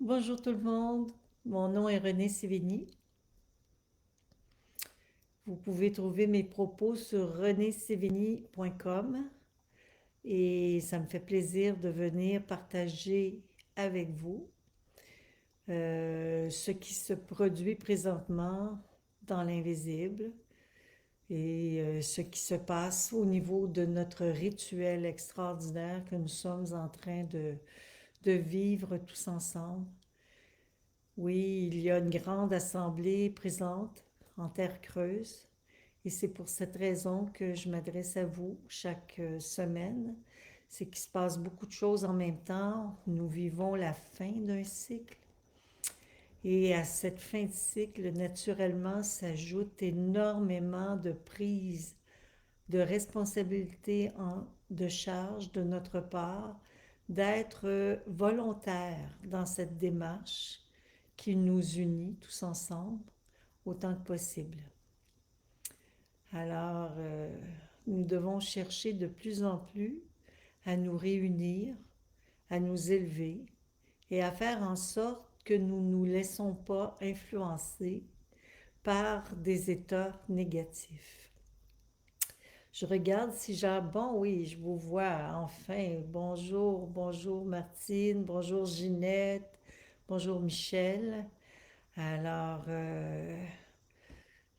Bonjour tout le monde, mon nom est René Sévigny. Vous pouvez trouver mes propos sur renésévigny.com et ça me fait plaisir de venir partager avec vous ce qui se produit présentement dans l'invisible et ce qui se passe au niveau de notre rituel extraordinaire que nous sommes en train de vivre tous ensemble. Oui, il y a une grande assemblée présente en terre creuse et c'est pour cette raison que je m'adresse à vous chaque semaine. C'est qu'il se passe beaucoup de choses en même temps. Nous vivons la fin d'un cycle et à cette fin de cycle, naturellement, s'ajoute énormément de prises de responsabilité de charge de notre part, d'être volontaire dans cette démarche qui nous unit tous ensemble autant que possible. Alors, nous devons chercher de plus en plus à nous réunir, à nous élever et à faire en sorte que nous ne nous laissons pas influencer par des états négatifs. Je regarde si j'ai... Bon, oui, je vous vois enfin. Bonjour, bonjour Martine, bonjour Ginette, bonjour Michel. Alors,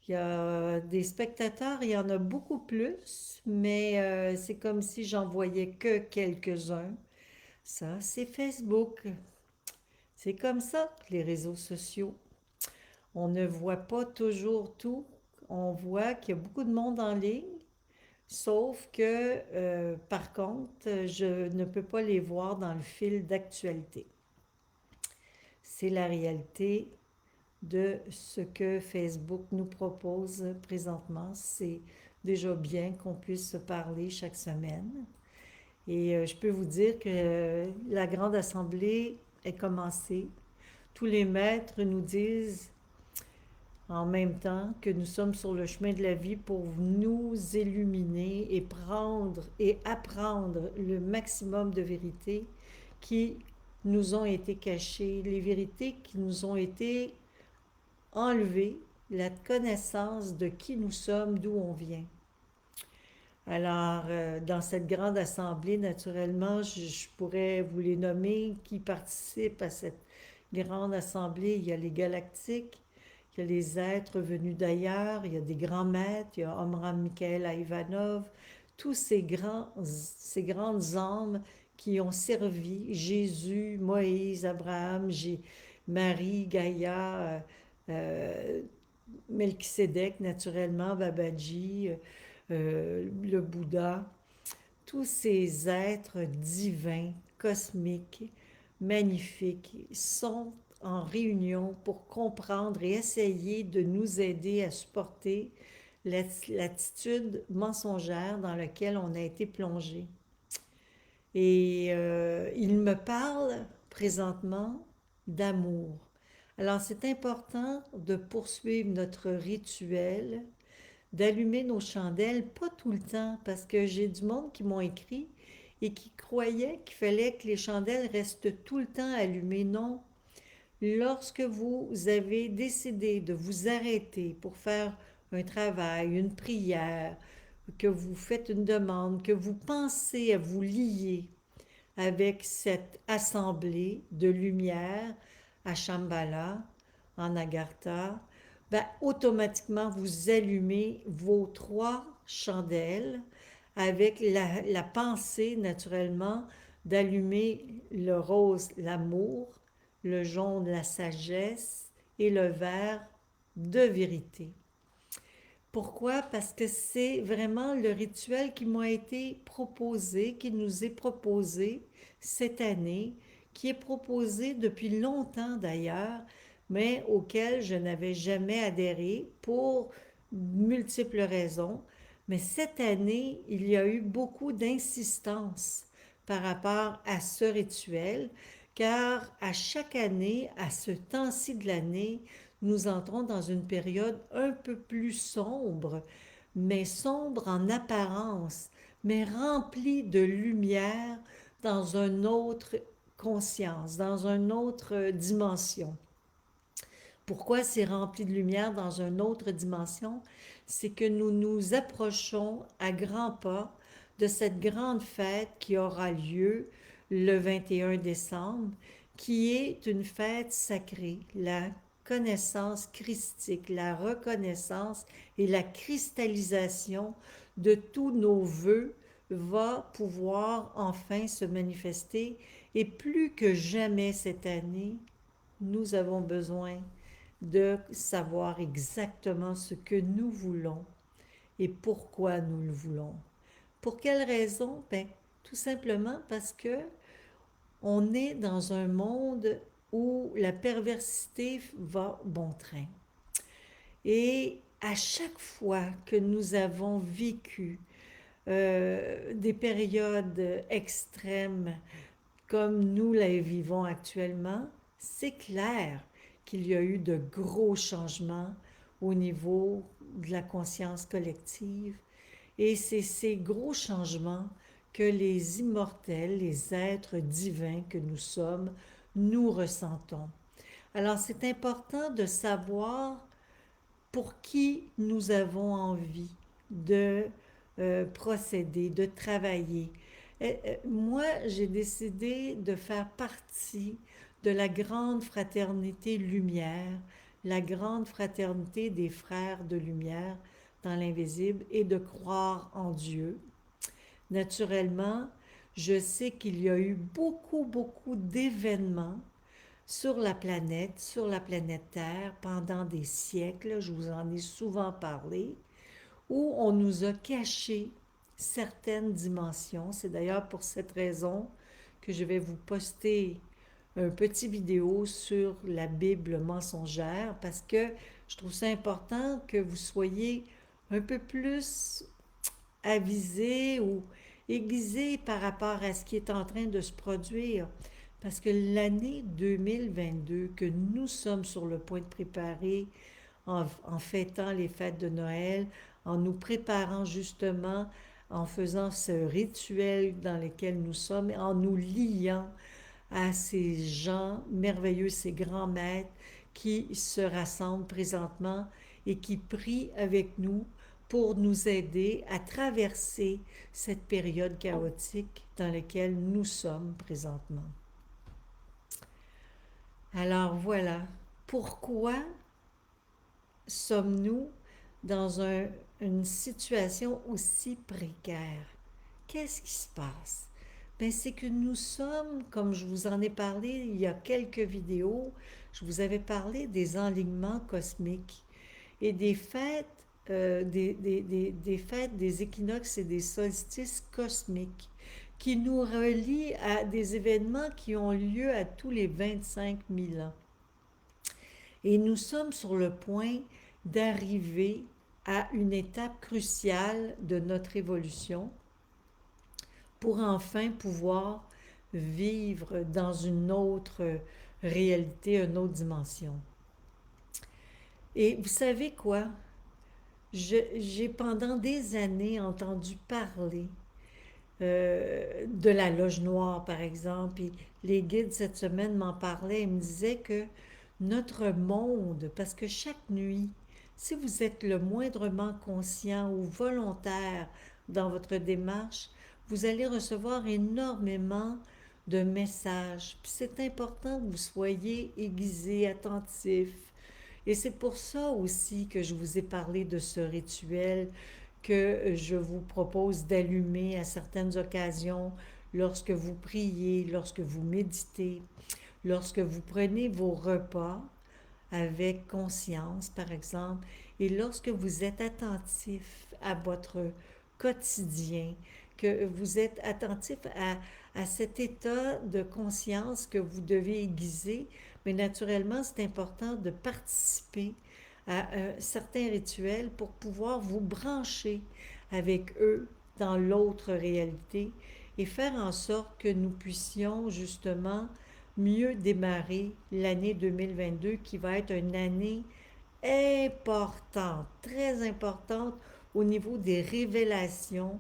il y a des spectateurs, il y en a beaucoup plus, mais c'est comme si j'en voyais que quelques-uns. Ça, c'est Facebook. C'est comme ça, les réseaux sociaux. On ne voit pas toujours tout. On voit qu'il y a beaucoup de monde en ligne, sauf que, par contre, je ne peux pas les voir dans le fil d'actualité. C'est la réalité de ce que Facebook nous propose présentement. C'est déjà bien qu'on puisse se parler chaque semaine. Et je peux vous dire que la grande assemblée est commencée. Tous les maîtres nous disent en même temps que nous sommes sur le chemin de la vie pour nous illuminer et prendre et apprendre le maximum de vérités qui nous ont été cachées, les vérités qui nous ont été enlevées, la connaissance de qui nous sommes, d'où on vient. Alors, dans cette grande assemblée, naturellement, je pourrais vous les nommer qui participent à cette grande assemblée. Il y a les galactiques, il y a les êtres venus d'ailleurs, il y a des grands maîtres, il y a Omram Mikhaël Ivanov, tous ces grandes âmes qui ont servi Jésus, Moïse, Abraham, Marie, Gaïa, euh, Melchisédek, naturellement, Babaji, le Bouddha, tous ces êtres divins, cosmiques, magnifiques, sont en réunion pour comprendre et essayer de nous aider à supporter l'attitude mensongère dans laquelle on a été plongé. Et il me parle présentement d'amour. Alors c'est important de poursuivre notre rituel, d'allumer nos chandelles, pas tout le temps, parce que j'ai du monde qui m'ont écrit et qui croyaient qu'il fallait que les chandelles restent tout le temps allumées. Non, lorsque vous avez décidé de vous arrêter pour faire un travail, une prière, que vous faites une demande, que vous pensez à vous lier avec cette assemblée de lumière à Shambhala, en Agartha, ben, automatiquement vous allumez vos trois chandelles avec la pensée naturellement d'allumer le rose, l'amour, le jaune, la sagesse et le vert de vérité. Pourquoi? Parce que c'est vraiment le rituel qui m'a été proposé, qui nous est proposé cette année, qui est proposé depuis longtemps d'ailleurs, mais auquel je n'avais jamais adhéré pour multiples raisons. Mais cette année, il y a eu beaucoup d'insistance par rapport à ce rituel, car à chaque année, à ce temps-ci de l'année, nous entrons dans une période un peu plus sombre, mais sombre en apparence, mais remplie de lumière dans un autre conscience, dans une autre dimension. Pourquoi c'est rempli de lumière dans une autre dimension? C'est que nous nous approchons à grands pas de cette grande fête qui aura lieu le 21 décembre, qui est une fête sacrée, la connaissance christique, la reconnaissance et la cristallisation de tous nos vœux va pouvoir enfin se manifester. Et plus que jamais cette année, nous avons besoin de savoir exactement ce que nous voulons et pourquoi nous le voulons. Pour quelle raison? Ben, tout simplement parce que on est dans un monde où la perversité va bon train. Et à chaque fois que nous avons vécu des périodes extrêmes comme nous les vivons actuellement, c'est clair qu'il y a eu de gros changements au niveau de la conscience collective. Et c'est ces gros changements que les immortels, les êtres divins que nous sommes, nous ressentons. Alors c'est important de savoir pour qui nous avons envie de procéder, de travailler. Moi, j'ai décidé de faire partie de la grande fraternité lumière, la grande fraternité des frères de lumière dans l'invisible et de croire en Dieu. Naturellement, je sais qu'il y a eu beaucoup d'événements sur la planète Terre, pendant des siècles, je vous en ai souvent parlé, où on nous a caché certaines dimensions. C'est d'ailleurs pour cette raison que je vais vous poster un petit vidéo sur la Bible mensongère, parce que je trouve ça important que vous soyez un peu plus avisés ou aiguisés par rapport à ce qui est en train de se produire. Parce que l'année 2022 que nous sommes sur le point de préparer en fêtant les fêtes de Noël, en nous préparant justement, en faisant ce rituel dans lequel nous sommes, en nous liant à ces gens merveilleux, ces grands maîtres qui se rassemblent présentement et qui prient avec nous pour nous aider à traverser cette période chaotique dans laquelle nous sommes présentement. Alors voilà, pourquoi sommes-nous dans une situation aussi précaire? Qu'est-ce qui se passe? Ben, c'est que nous sommes, comme je vous en ai parlé il y a quelques vidéos, je vous avais parlé des enlignements cosmiques et des fêtes, des fêtes, des équinoxes et des solstices cosmiques qui nous relient à des événements qui ont lieu à tous les 25 000 ans. Et nous sommes sur le point d'arriver à une étape cruciale de notre évolution pour enfin pouvoir vivre dans une autre réalité, une autre dimension. Et vous savez quoi? J'ai pendant des années entendu parler de la loge noire, par exemple, et les guides cette semaine m'en parlaient et me disaient que notre monde, parce que chaque nuit, si vous êtes le moindrement conscient ou volontaire dans votre démarche, vous allez recevoir énormément de messages. Puis c'est important que vous soyez aiguisé, attentif. Et c'est pour ça aussi que je vous ai parlé de ce rituel que je vous propose d'allumer à certaines occasions lorsque vous priez, lorsque vous méditez, lorsque vous prenez vos repas avec conscience, par exemple, et lorsque vous êtes attentif à votre quotidien, que vous êtes attentif à cet état de conscience que vous devez aiguiser, mais naturellement, c'est important de participer à certains rituels pour pouvoir vous brancher avec eux dans l'autre réalité et faire en sorte que nous puissions justement mieux démarrer l'année 2022 qui va être une année importante, très importante au niveau des révélations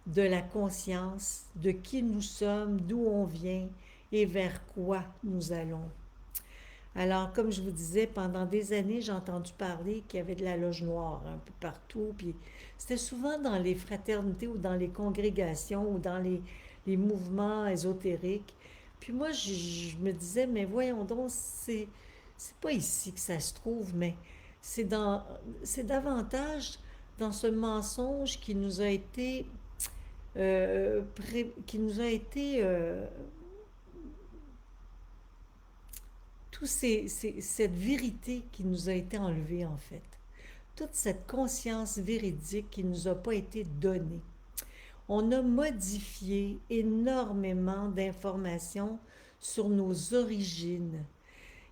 de la conscience, de qui nous sommes, d'où on vient et vers quoi nous allons. Alors, comme je vous disais, pendant des années, j'ai entendu parler qu'il y avait de la loge noire un peu partout, puis c'était souvent dans les fraternités ou dans les congrégations ou dans les mouvements ésotériques. Puis moi, je me disais, mais voyons donc, c'est pas ici que ça se trouve, mais c'est dans, c'est davantage dans ce mensonge qui nous a été, qui nous a été cette vérité qui nous a été enlevée en fait, toute cette conscience véridique qui ne nous a pas été donnée. On a modifié énormément d'informations sur nos origines.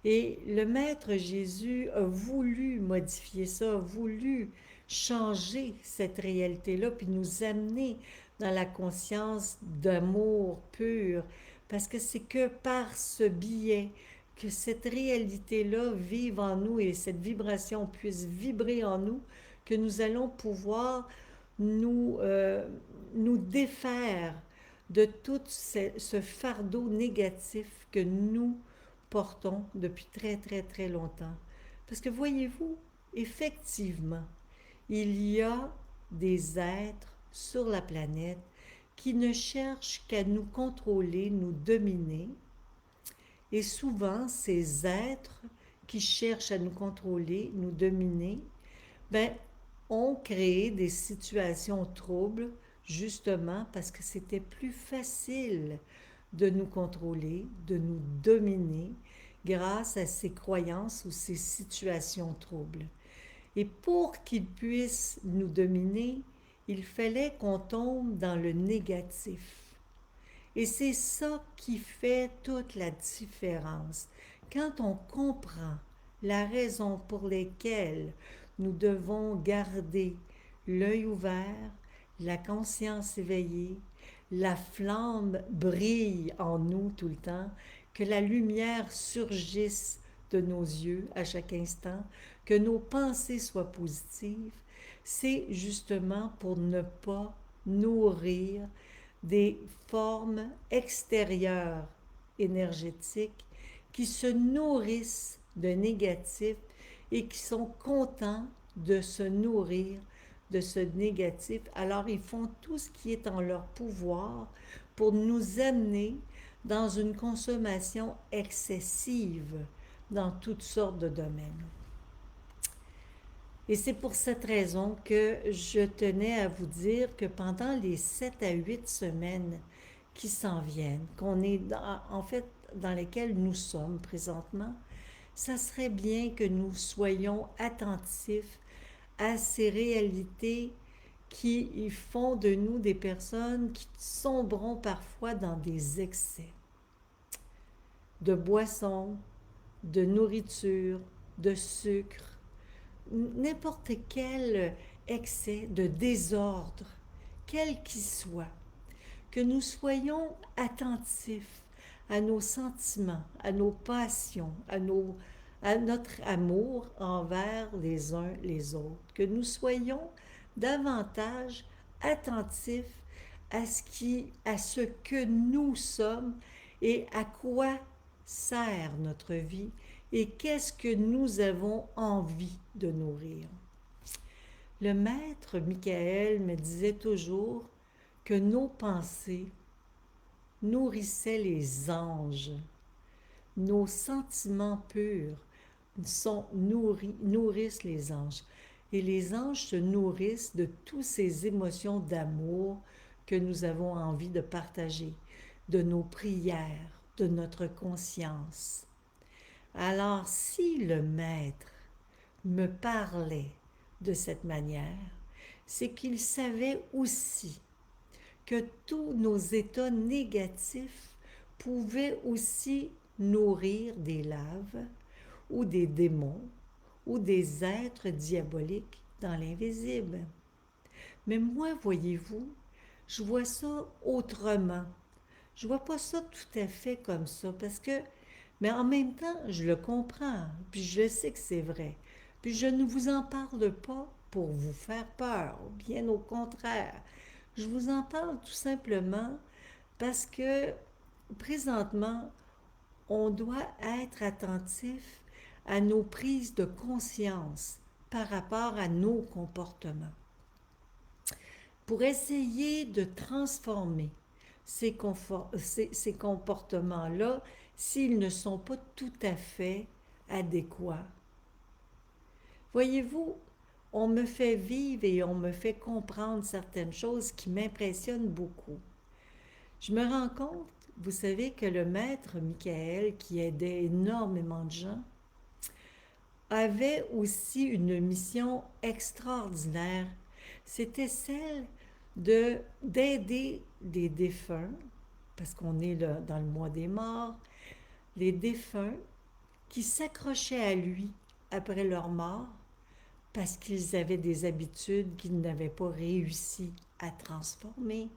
Et le Maître Jésus a voulu modifier ça, a voulu changer cette réalité-là, puis nous amener dans la conscience d'amour pur, parce que c'est que par ce biais que cette réalité-là vive en nous et cette vibration puisse vibrer en nous, que nous allons pouvoir nous, nous défaire de tout ce fardeau négatif que nous portons depuis très très très longtemps. Parce que voyez-vous, effectivement, il y a des êtres sur la planète qui ne cherchent qu'à nous contrôler, nous dominer. Et souvent, ces êtres qui cherchent à nous contrôler, nous dominer, ben, ont créé des situations troubles, justement parce que c'était plus facile de nous contrôler, de nous dominer, grâce à ces croyances ou ces situations troubles. Et pour qu'ils puissent nous dominer, il fallait qu'on tombe dans le négatif. Et c'est ça qui fait toute la différence. Quand on comprend la raison pour laquelle nous devons garder l'œil ouvert, la conscience éveillée, la flamme brille en nous tout le temps, que la lumière surgisse de nos yeux à chaque instant, que nos pensées soient positives, c'est justement pour ne pas nourrir des formes extérieures énergétiques qui se nourrissent de négatifs et qui sont contents de se nourrir de ce négatif. Alors ils font tout ce qui est en leur pouvoir pour nous amener dans une consommation excessive dans toutes sortes de domaines. Et c'est pour cette raison que je tenais à vous dire que pendant les 7 à 8 semaines qui s'en viennent, qu'on est en fait dans lesquelles nous sommes présentement, ça serait bien que nous soyons attentifs à ces réalités qui font de nous des personnes qui sombront parfois dans des excès de boissons, de nourriture, de sucre, n'importe quel excès de désordre, quel qu'il soit, que nous soyons attentifs à nos sentiments, à nos passions, à notre amour envers les uns les autres, que nous soyons davantage attentifs à ce que nous sommes et à quoi sert notre vie et qu'est-ce que nous avons envie de nourrir. Le maître Michael me disait toujours que nos pensées nourrissaient les anges. Nos sentiments purs nourrissent les anges. Et les anges se nourrissent de toutes ces émotions d'amour que nous avons envie de partager, de nos prières, de notre conscience. Alors, si le maître me parlait de cette manière, c'est qu'il savait aussi que tous nos états négatifs pouvaient aussi nourrir des laves ou des démons ou des êtres diaboliques dans l'invisible. Mais moi, voyez-vous, je vois ça autrement. Je vois pas ça tout à fait comme ça parce que, mais en même temps, je le comprends, puis je sais que c'est vrai. Puis je ne vous en parle pas pour vous faire peur, bien au contraire. Je vous en parle tout simplement parce que présentement, on doit être attentif à nos prises de conscience par rapport à nos comportements pour essayer de transformer ces comportements-là s'ils ne sont pas tout à fait adéquats. Voyez-vous, on me fait vivre et on me fait comprendre certaines choses qui m'impressionnent beaucoup. Je me rends compte, vous savez, que le maître Michael, qui aidait énormément de gens, avait aussi une mission extraordinaire. C'était celle d'aider des défunts, parce qu'on est là dans le mois des morts, les défunts qui s'accrochaient à lui après leur mort parce qu'ils avaient des habitudes qu'ils n'avaient pas réussi à transformer.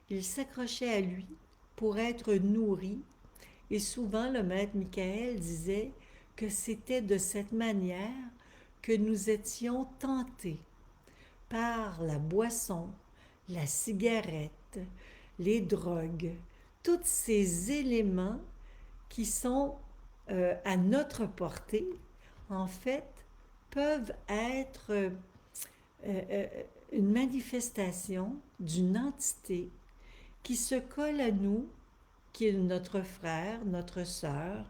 Ils s'accrochaient à lui pour être nourris et souvent le maître Michael disait que c'était de cette manière que nous étions tentés par la boisson, la cigarette, les drogues, tous ces éléments qui sont à notre portée, en fait, peuvent être euh, une manifestation d'une entité qui se colle à nous, qui est notre frère, notre sœur,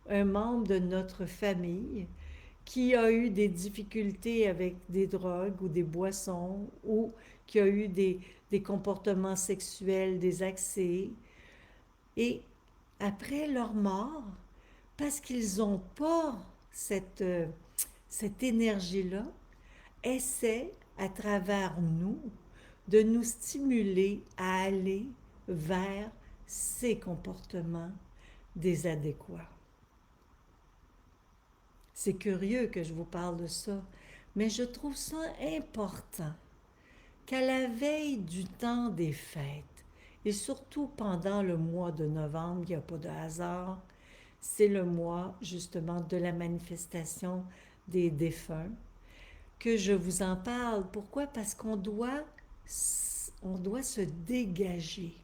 un membre de notre famille, qui a eu des difficultés avec des drogues ou des boissons, ou qui a eu des comportements sexuels, des accès. Et après leur mort, parce qu'ils n'ont pas cette énergie-là, essaient à travers nous de nous stimuler à aller vers ces comportements désadéquats. C'est curieux que je vous parle de ça, mais je trouve ça important qu'à la veille du temps des fêtes, et surtout pendant le mois de novembre, il n'y a pas de hasard, c'est le mois justement de la manifestation des défunts, que je vous en parle. Pourquoi? Parce on doit se dégager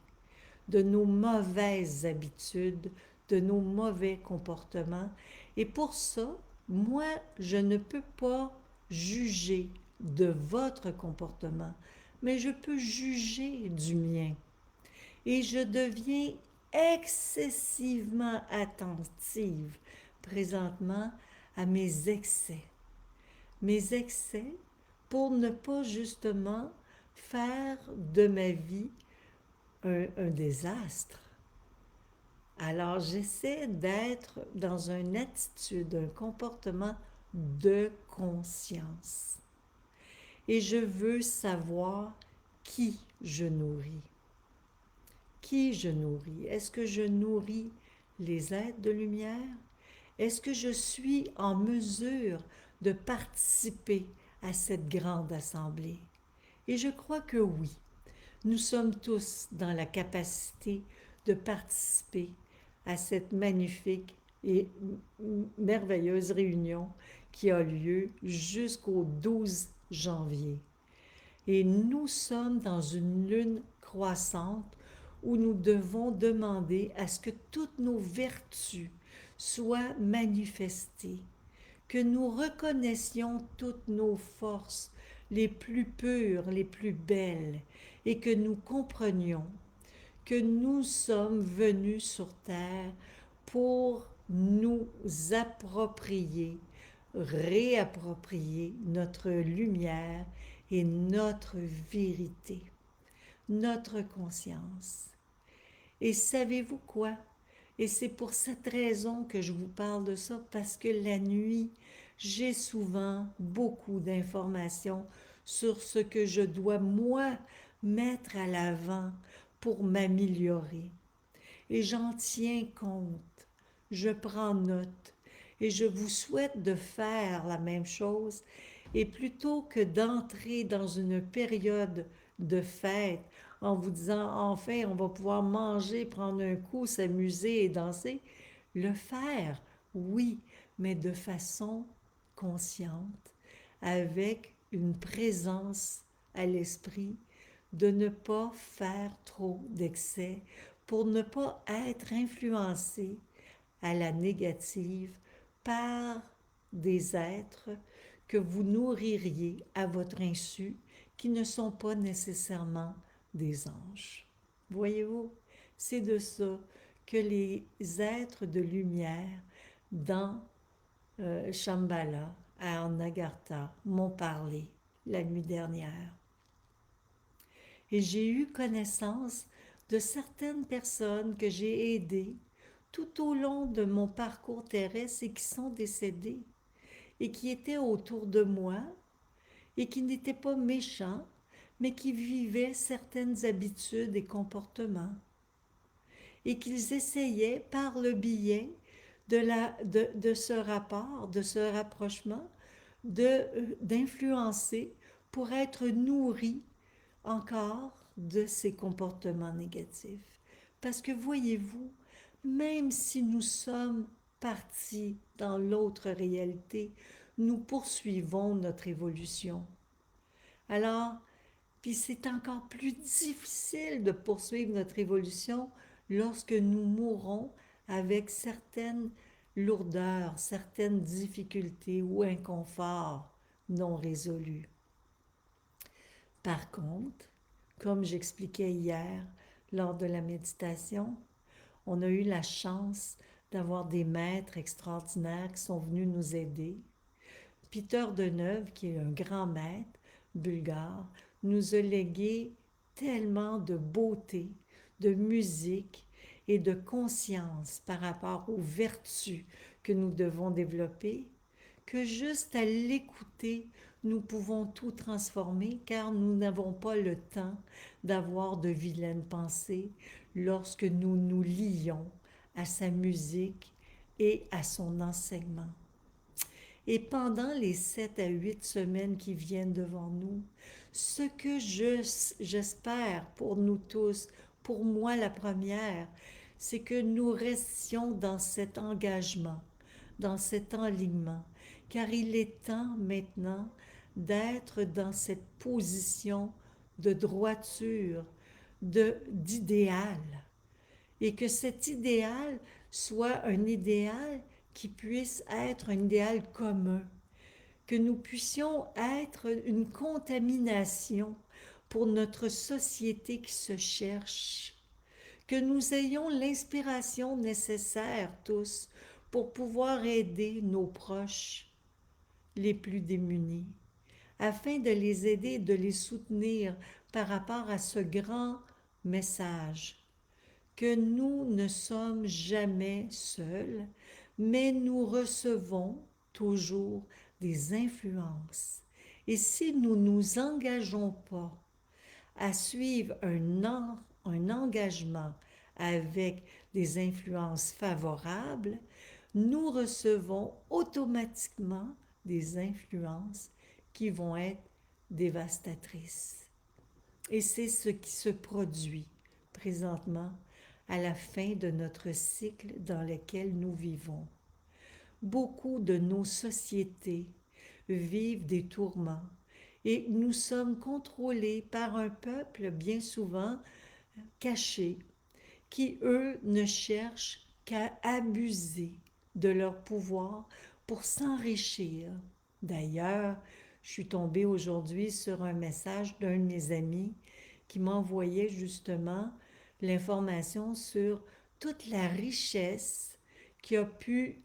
de nos mauvaises habitudes, de nos mauvais comportements. Et pour ça, moi, je ne peux pas juger de votre comportement, mais je peux juger du mien. Et je deviens excessivement attentive présentement à mes excès. Mes excès pour ne pas justement faire de ma vie un désastre. Alors j'essaie d'être dans une attitude, un comportement de conscience. Et je veux savoir qui je nourris. Qui je nourris? Est-ce que je nourris les êtres de lumière? Est-ce que je suis en mesure de participer à cette grande assemblée? Et je crois que oui. Nous sommes tous dans la capacité de participer à cette magnifique et merveilleuse réunion qui a lieu jusqu'au 12 janvier. Et nous sommes dans une lune croissante où nous devons demander à ce que toutes nos vertus soient manifestées, que nous reconnaissions toutes nos forces les plus pures, les plus belles, et que nous comprenions que nous sommes venus sur terre pour nous approprier, réapproprier notre lumière et notre vérité, notre conscience. Et savez-vous quoi? Et c'est pour cette raison que je vous parle de ça, parce que la nuit, j'ai souvent beaucoup d'informations sur ce que je dois, moi, mettre à l'avant pour m'améliorer. Et j'en tiens compte, je prends note, et je vous souhaite de faire la même chose. Et plutôt que d'entrer dans une période de fête en vous disant enfin on va pouvoir manger, prendre un coup, s'amuser et danser, le faire, oui, mais de façon consciente, avec une présence à l'esprit, de ne pas faire trop d'excès pour ne pas être influencé à la négative par des êtres que vous nourririez à votre insu qui ne sont pas nécessairement des anges. Voyez-vous, c'est de ça que les êtres de lumière dans Shambhala, à Nagartha, m'ont parlé la nuit dernière. Et j'ai eu connaissance de certaines personnes que j'ai aidées tout au long de mon parcours terrestre et qui sont décédées et qui étaient autour de moi et qui n'étaient pas méchants, mais qui vivaient certaines habitudes et comportements et qu'ils essayaient par le biais de ce rapport, de ce rapprochement, d'influencer pour être nourris encore de ces comportements négatifs. Parce que voyez-vous, même si nous sommes partis dans l'autre réalité, nous poursuivons notre évolution. Alors, puis c'est encore plus difficile de poursuivre notre évolution lorsque nous mourrons avec certaines lourdeurs, certaines difficultés ou inconforts non résolus. Par contre, comme j'expliquais hier lors de la méditation, on a eu la chance d'avoir des maîtres extraordinaires qui sont venus nous aider. Peter Deneuve, qui est un grand maître bulgare, nous a légué tellement de beauté, de musique et de conscience par rapport aux vertus que nous devons développer, que juste à l'écouter, nous pouvons tout transformer car nous n'avons pas le temps d'avoir de vilaines pensées lorsque nous nous lions à sa musique et à son enseignement. Et pendant les 7 à 8 semaines qui viennent devant nous, ce que j'espère pour nous tous, pour moi la première, c'est que nous restions dans cet engagement, dans cet alignement, car il est temps maintenant d'être dans cette position de droiture, d'idéal, et que cet idéal soit un idéal qui puisse être un idéal commun, que nous puissions être une contamination pour notre société qui se cherche, que nous ayons l'inspiration nécessaire tous pour pouvoir aider nos proches les plus démunis, afin de les aider et de les soutenir par rapport à ce grand message que nous ne sommes jamais seuls, mais nous recevons toujours des influences. Et si nous ne nous engageons pas à suivre un engagement avec des influences favorables, nous recevons automatiquement des influences qui vont être dévastatrices. Et c'est ce qui se produit présentement à la fin de notre cycle dans lequel nous vivons. Beaucoup de nos sociétés vivent des tourments et nous sommes contrôlés par un peuple bien souvent caché qui, eux, ne cherchent qu'à abuser de leur pouvoir pour s'enrichir. D'ailleurs, je suis tombée aujourd'hui sur un message d'un de mes amis qui m'envoyait justement l'information sur toute la richesse qui a pu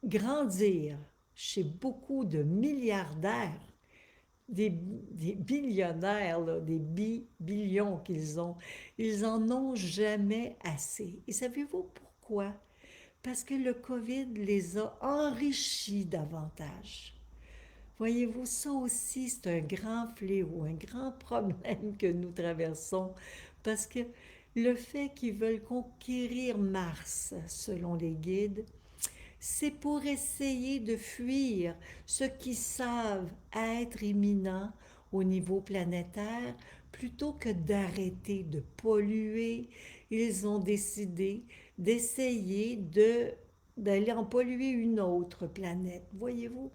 grandir chez beaucoup de milliardaires, des billionnaires, là, des billions qu'ils ont. Ils en ont jamais assez. Et savez-vous pourquoi? Parce que le COVID les a enrichis davantage. Voyez-vous, ça aussi, c'est un grand fléau, un grand problème que nous traversons, parce que le fait qu'ils veulent conquérir Mars, selon les guides, c'est pour essayer de fuir ce qu'ils savent être imminent au niveau planétaire, plutôt que d'arrêter de polluer. Ils ont décidé d'essayer d'aller en polluer une autre planète, voyez-vous?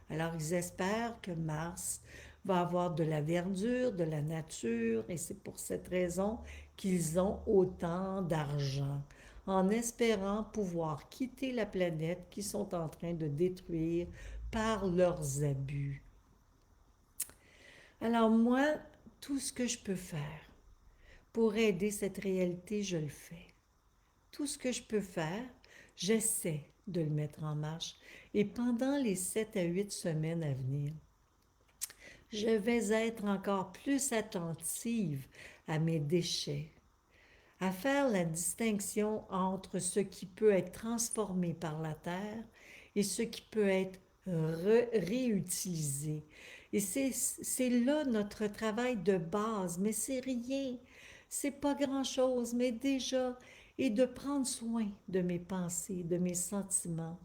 Alors ils espèrent que Mars va avoir de la verdure, de la nature, et c'est pour cette raison qu'ils ont autant d'argent, en espérant pouvoir quitter la planète qu'ils sont en train de détruire par leurs abus. Alors moi, tout ce que je peux faire pour aider cette réalité, je le fais. Tout ce que je peux faire, j'essaie de le mettre en marche. Et pendant les 7 à 8 semaines à venir, je vais être encore plus attentive à mes déchets, à faire la distinction entre ce qui peut être transformé par la terre et ce qui peut être réutilisé. Et c'est là notre travail de base, mais c'est rien, c'est pas grand-chose, mais déjà, et de prendre soin de mes pensées, de mes sentiments,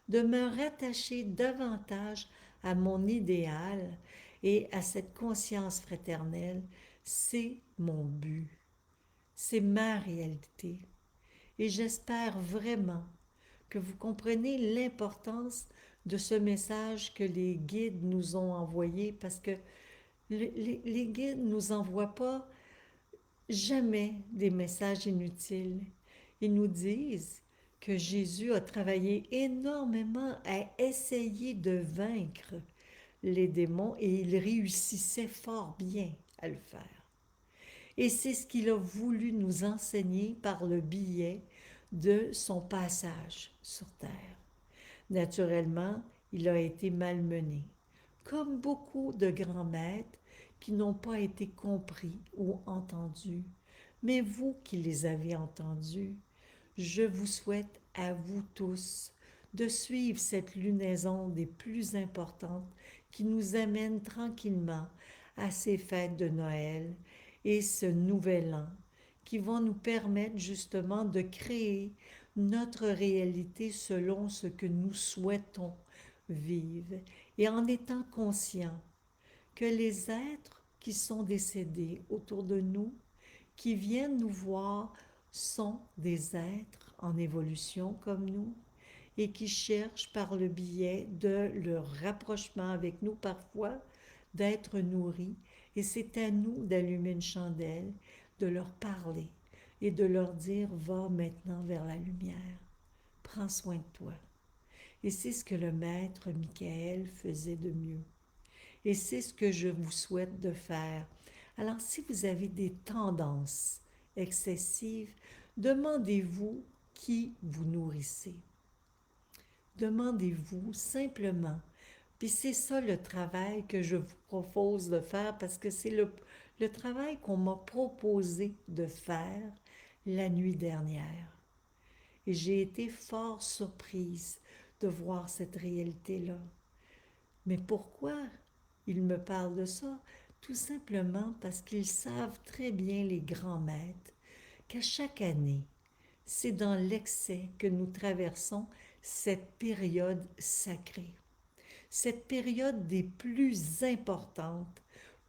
de me rattacher davantage à mon idéal et à cette conscience fraternelle, c'est mon but. C'est ma réalité. Et j'espère vraiment que vous comprenez l'importance de ce message que les guides nous ont envoyé parce que les guides ne nous envoient pas jamais des messages inutiles. Ils nous disent que Jésus a travaillé énormément à essayer de vaincre les démons et il réussissait fort bien à le faire. Et c'est ce qu'il a voulu nous enseigner par le biais de son passage sur Terre. Naturellement, il a été malmené, comme beaucoup de grands maîtres qui n'ont pas été compris ou entendus. Mais vous qui les avez entendus, je vous souhaite à vous tous de suivre cette lunaison des plus importantes qui nous amène tranquillement à ces fêtes de Noël et ce nouvel an qui vont nous permettre justement de créer notre réalité selon ce que nous souhaitons vivre et en étant conscients que les êtres qui sont décédés autour de nous, qui viennent nous voir, sont des êtres en évolution comme nous et qui cherchent par le biais de leur rapprochement avec nous parfois d'être nourris. Et c'est à nous d'allumer une chandelle, de leur parler et de leur dire va maintenant vers la lumière, prends soin de toi. Et c'est ce que le maître Michael faisait de mieux. Et c'est ce que je vous souhaite de faire. Alors si vous avez des tendances excessives, demandez-vous qui vous nourrissez. Demandez-vous simplement. Puis c'est ça le travail que je vous propose de faire parce que c'est le travail qu'on m'a proposé de faire la nuit dernière. Et j'ai été fort surprise de voir cette réalité-là. Mais pourquoi ils me parlent de ça? Tout simplement parce qu'ils savent très bien, les grands maîtres, qu'à chaque année, c'est dans l'excès que nous traversons cette période sacrée, cette période des plus importantes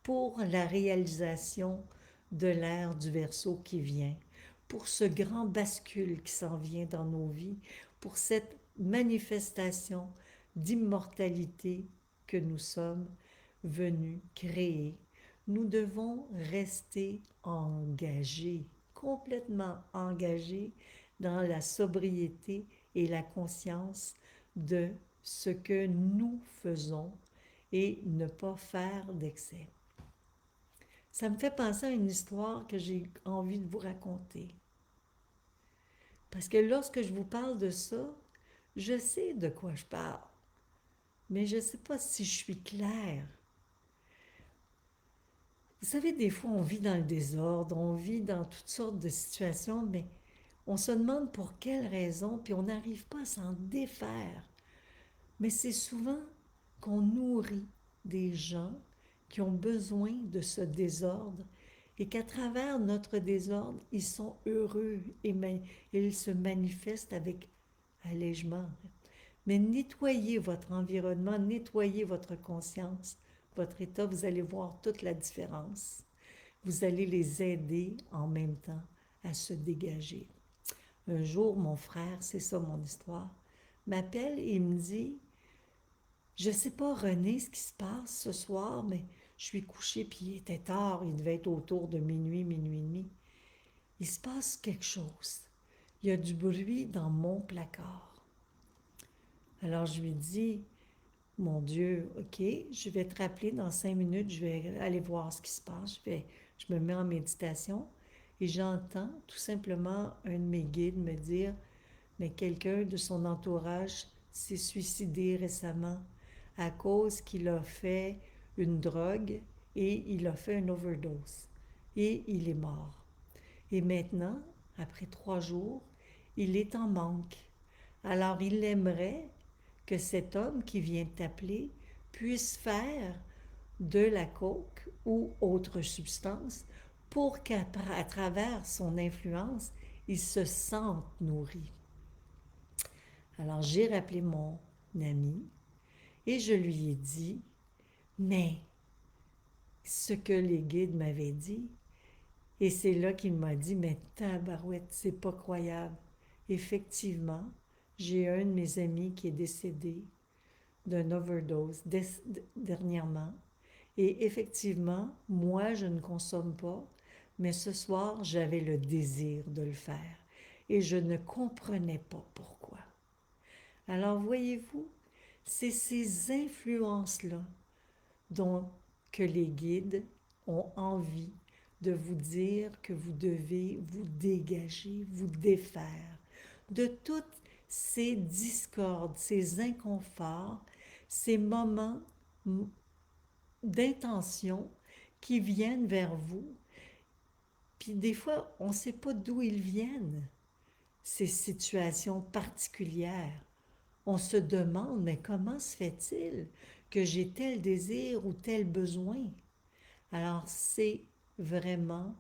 pour la réalisation de l'ère du Verseau qui vient, pour ce grand bascule qui s'en vient dans nos vies, pour cette manifestation d'immortalité que nous sommes venus créer. Nous devons rester engagés, complètement engagés dans la sobriété et la conscience de ce que nous faisons et ne pas faire d'excès. Ça me fait penser à une histoire que j'ai envie de vous raconter. Parce que lorsque je vous parle de ça, je sais de quoi je parle, mais je ne sais pas si je suis claire. Vous savez, des fois, on vit dans le désordre, on vit dans toutes sortes de situations, mais on se demande pour quelle raison, puis on n'arrive pas à s'en défaire. Mais c'est souvent qu'on nourrit des gens qui ont besoin de ce désordre et qu'à travers notre désordre, ils sont heureux et ils se manifestent avec allègement. Mais nettoyez votre environnement, nettoyez votre conscience, votre état, vous allez voir toute la différence. Vous allez les aider en même temps à se dégager. Un jour, mon frère, c'est ça mon histoire, m'appelle et il me dit je sais pas, René, ce qui se passe ce soir, mais je suis couchée, puis il était tard, il devait être autour de minuit, minuit et demi. il se passe quelque chose. Il y a du bruit dans mon placard. Alors je lui dis, mon Dieu, OK, je vais te rappeler dans 5 minutes, je vais aller voir ce qui se passe. Je me mets en méditation et j'entends tout simplement un de mes guides me dire, mais quelqu'un de son entourage s'est suicidé récemment à cause qu'il a fait une drogue et il a fait une overdose. Et il est mort. Et maintenant, après 3 jours, il est en manque. Alors il aimerait que cet homme qui vient t'appeler puisse faire de la coke ou autre substance pour qu'à travers son influence, il se sente nourri. Alors j'ai rappelé mon ami et je lui ai dit, mais ce que les guides m'avaient dit, et c'est là qu'il m'a dit, mais tabarouette, c'est pas croyable. Effectivement, j'ai un de mes amis qui est décédé d'une overdose dernièrement. Et effectivement, moi, je ne consomme pas, mais ce soir, j'avais le désir de le faire. Et je ne comprenais pas pourquoi. Alors, voyez-vous, c'est ces influences-là dont que les guides ont envie de vous dire que vous devez vous dégager, vous défaire de toutes ces discordes, ces inconforts, ces moments d'intention qui viennent vers vous. Puis des fois, on ne sait pas d'où ils viennent, ces situations particulières. On se demande, mais comment se fait-il que j'ai tel désir ou tel besoin? Alors c'est vraiment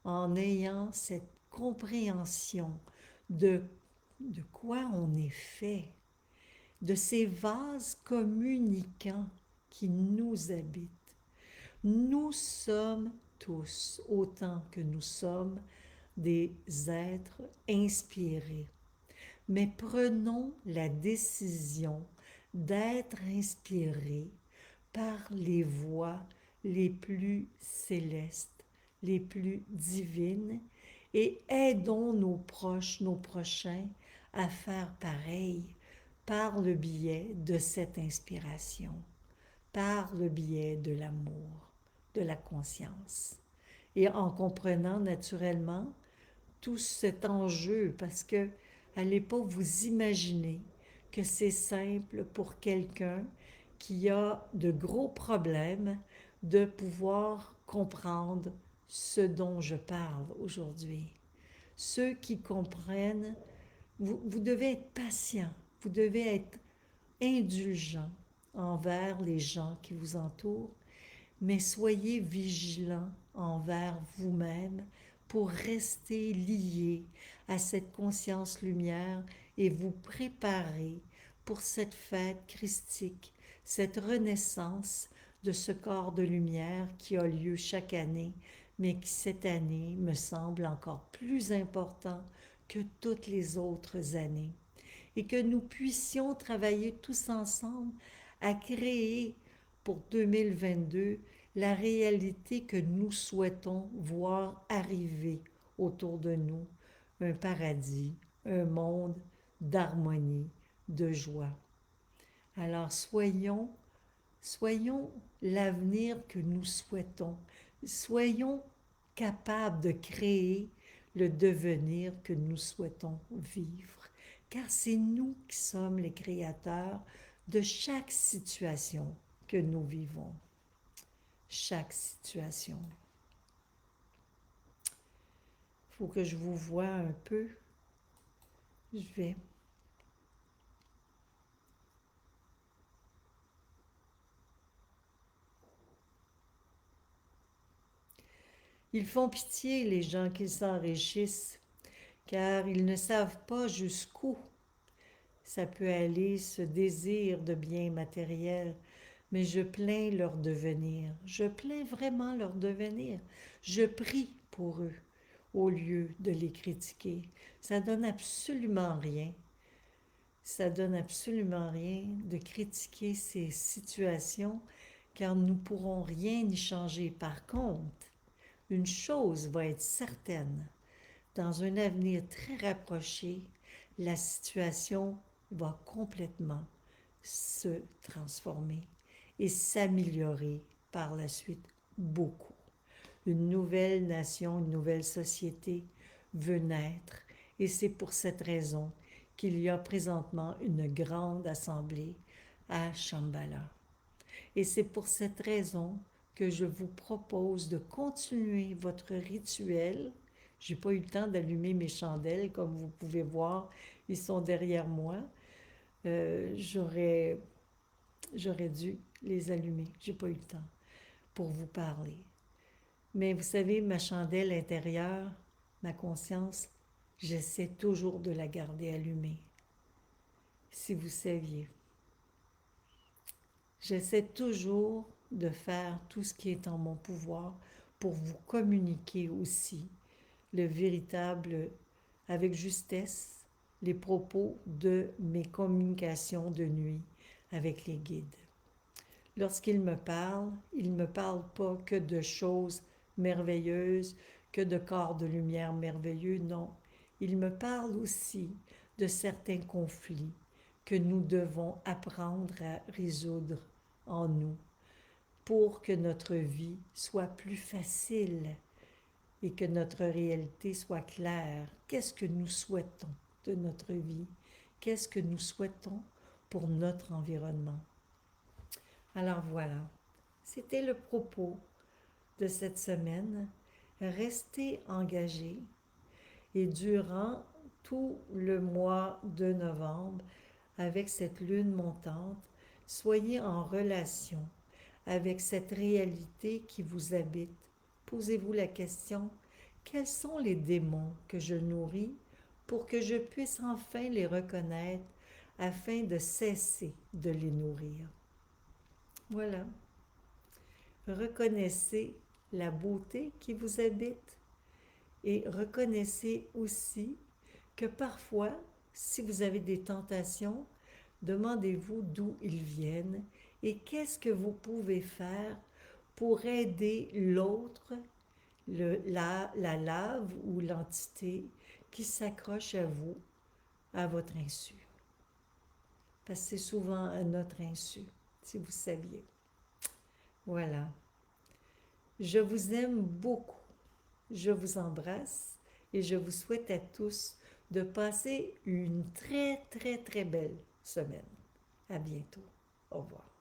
en ayant cette compréhension de, de quoi on est fait, de ces vases communicants qui nous habitent. Nous sommes tous, autant que nous sommes, des êtres inspirés. Mais prenons la décision d'être inspirés par les voies les plus célestes, les plus divines, et aidons nos proches, nos prochains à faire pareil par le biais de cette inspiration, par le biais de l'amour, de la conscience. Et en comprenant naturellement tout cet enjeu, parce que allez pas vous imaginer que c'est simple pour quelqu'un qui a de gros problèmes de pouvoir comprendre ce dont je parle aujourd'hui. Ceux qui comprennent, vous devez être patient, vous devez être indulgent envers les gens qui vous entourent, mais soyez vigilants envers vous-même pour rester lié à cette conscience lumière et vous préparer pour cette fête christique, cette renaissance de ce corps de lumière qui a lieu chaque année, mais qui cette année me semble encore plus important que toutes les autres années. Et que nous puissions travailler tous ensemble à créer pour 2022 la réalité que nous souhaitons voir arriver autour de nous, un paradis, un monde d'harmonie, de joie. Alors soyons l'avenir que nous souhaitons, soyons capables de créer le devenir que nous souhaitons vivre, car c'est nous qui sommes les créateurs de chaque situation que nous vivons. Chaque situation. Il faut que je vous voie un peu. Je vais. Ils font pitié, les gens qui s'enrichissent, car ils ne savent pas jusqu'où ça peut aller, ce désir de biens matériels. Mais je plains leur devenir. Je plains vraiment leur devenir. Je prie pour eux au lieu de les critiquer. Ça donne absolument rien. Ça donne absolument rien de critiquer ces situations car nous ne pourrons rien y changer. Par contre, une chose va être certaine, dans un avenir très rapproché, la situation va complètement se transformer et s'améliorer par la suite beaucoup. Une nouvelle nation, une nouvelle société veut naître et c'est pour cette raison qu'il y a présentement une grande assemblée à Shambhala. Et c'est pour cette raison que je vous propose de continuer votre rituel. Je n'ai pas eu le temps d'allumer mes chandelles, comme vous pouvez voir, ils sont derrière moi. J'aurais dû les allumer. J'ai pas eu le temps pour vous parler. Mais vous savez, ma chandelle intérieure, ma conscience, j'essaie toujours de la garder allumée. Si vous saviez. J'essaie toujours de faire tout ce qui est en mon pouvoir pour vous communiquer aussi le véritable, avec justesse, les propos de mes communications de nuit avec les guides. Lorsqu'ils ils ne me parlent pas que de choses merveilleuses, que de corps de lumière merveilleux, non. Ils me parlent aussi de certains conflits que nous devons apprendre à résoudre en nous pour que notre vie soit plus facile et que notre réalité soit claire. Qu'est-ce que nous souhaitons de notre vie? Qu'est-ce que nous souhaitons pour notre environnement? Alors voilà, c'était le propos de cette semaine. Restez engagés et durant tout le mois de novembre, avec cette lune montante, soyez en relation avec cette réalité qui vous habite. Posez-vous la question, quels sont les démons que je nourris pour que je puisse enfin les reconnaître afin de cesser de les nourrir? Voilà. Reconnaissez la beauté qui vous habite et reconnaissez aussi que parfois, si vous avez des tentations, demandez-vous d'où ils viennent et qu'est-ce que vous pouvez faire pour aider l'autre, la lave ou l'entité qui s'accroche à vous, à votre insu. Parce que c'est souvent à notre insu, si vous saviez. Voilà. Je vous aime beaucoup. Je vous embrasse et je vous souhaite à tous de passer une très, très, très belle semaine. À bientôt. Au revoir.